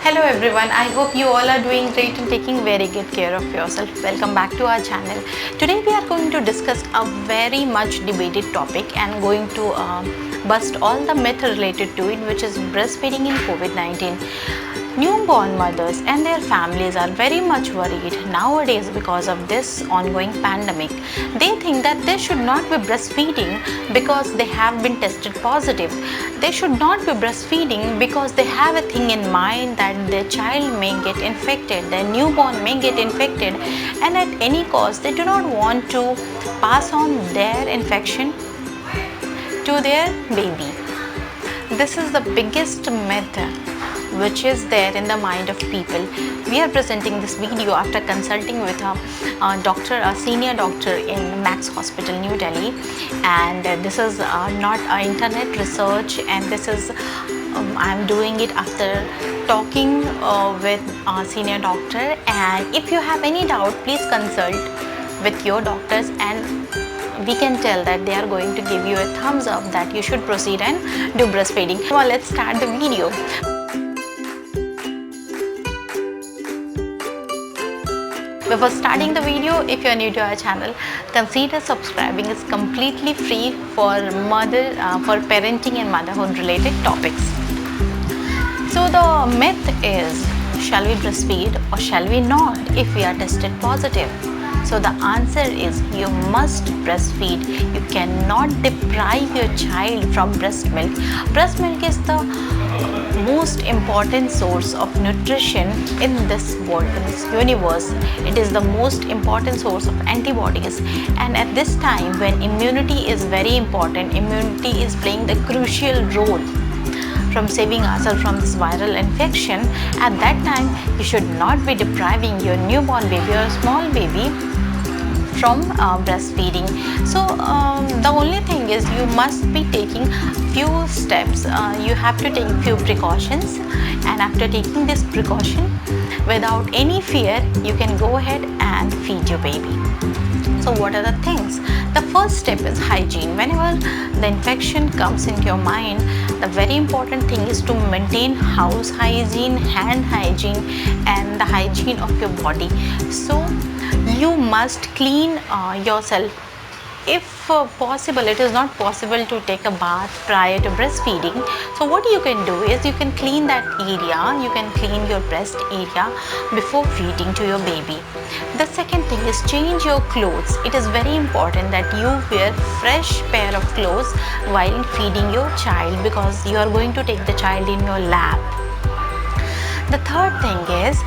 Hello everyone, I hope you all are doing great and taking very good care of yourself. Welcome back to our channel. Today we are going to discuss a very much debated topic and going to bust all the myth related to it, which is breastfeeding in COVID-19. Newborn mothers and their families are very much worried nowadays because of this ongoing pandemic. They think that they should not be breastfeeding because they have been tested positive. They should not be breastfeeding because they have a thing in mind that their child may get infected, their newborn may get infected, and at any cost they do not want to pass on their infection to their baby. This is the biggest myth which is there in the mind of people. We are presenting this video after consulting with a senior doctor in Max Hospital, New Delhi, and this is not internet research, and this is I'm doing it after talking with a senior doctor. And if you have any doubt, please consult with your doctors, and we can tell that they are going to give you a thumbs up that you should proceed and do breastfeeding. Well, let's start the video. Before starting the video, if you are new to our channel, consider subscribing. It's completely free for parenting and motherhood related topics. So the myth is, shall we breastfeed or shall we not if we are tested positive? So the answer is, you must breastfeed. You cannot deprive your child from breast milk. Breast milk is the most important source of nutrition in this world, in this universe. It is the most important source of antibodies, and at this time when immunity is very important, immunity is playing the crucial role from saving ourselves from this viral infection. At that time, you should not be depriving your newborn baby or small baby from breastfeeding. So the only thing is, you must be taking few steps. You have to take few precautions, and after taking this precaution without any fear, you can go ahead and feed your baby. So what are the things? The first step is hygiene. Whenever the infection comes into your mind, the very important thing is to maintain house hygiene, hand hygiene, and the hygiene of your body. So you must clean yourself. If possible, it is not possible to take a bath prior to breastfeeding. So what you can do is, you can clean that area, you can clean your breast area before feeding to your baby. The second thing is, change your clothes. It is very important that you wear fresh pair of clothes while feeding your child, because you are going to take the child in your lap. The third thing is,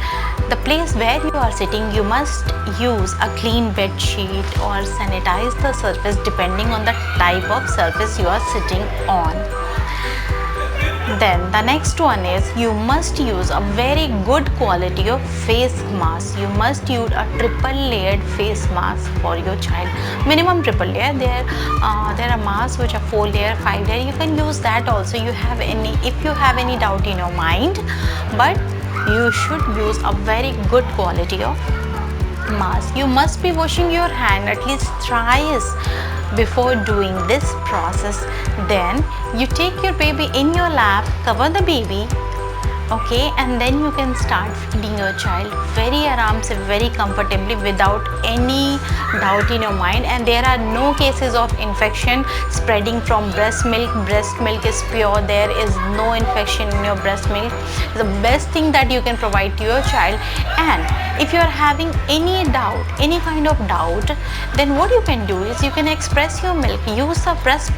the place where you are sitting, you must use a clean bed sheet or sanitize the surface depending on the type of surface you are sitting on. Then the next one is, you must use a very good quality of face mask. You must use a triple layered face mask for your child. Minimum triple layer. There are masks which are 4 layer, 5 layer. You can use that also. If you have any doubt in your mind, but you should use a very good quality of mask. You must be washing your hand at least thrice before doing this process. Then you take your baby in your lap, cover the baby, okay, and then you can start feeding your child very aramse, very comfortably, without any doubt in your mind. And there are no cases of infection spreading from breast milk. Breast milk is pure. There is no infection in your breast milk. It's the best thing that you can provide to your child. And if you are having any doubt, any kind of doubt, then what you can do is, you can express your milk. Use a breast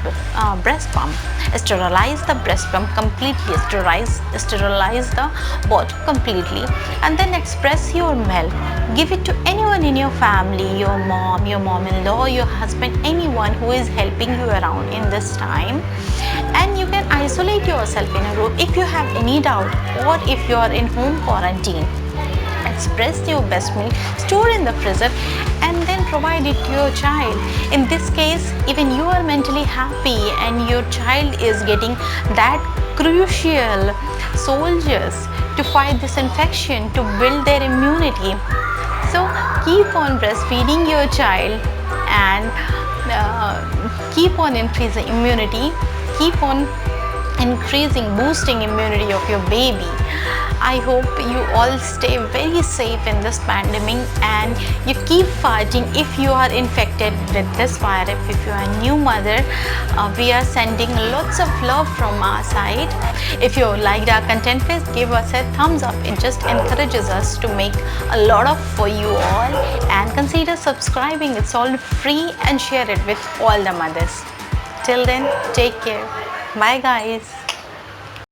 pump. Sterilize the breast pump completely. Sterilize the bottle completely, and then express your milk. Give it to anyone in your family, your mom-in-law, your husband, anyone who is helping you around in this time. And you can isolate yourself in a room if you have any doubt, or if you are in home quarantine. Express your breast milk, store in the freezer, and then provide it to your child. In this case, even you are mentally happy, and your child is getting that crucial soldiers to fight this infection, to build their immunity. So keep on breastfeeding your child, and keep on increasing immunity, keep on boosting immunity of your baby. I hope you all stay very safe in this pandemic and you keep fighting. If you are infected with this virus, if you are a new mother, we are sending lots of love from our side. If you liked our content, please give us a thumbs up. It just encourages us to make a lot of for you all, and consider subscribing. It's all free, and share it with all the mothers. Till then, take care. Bye guys.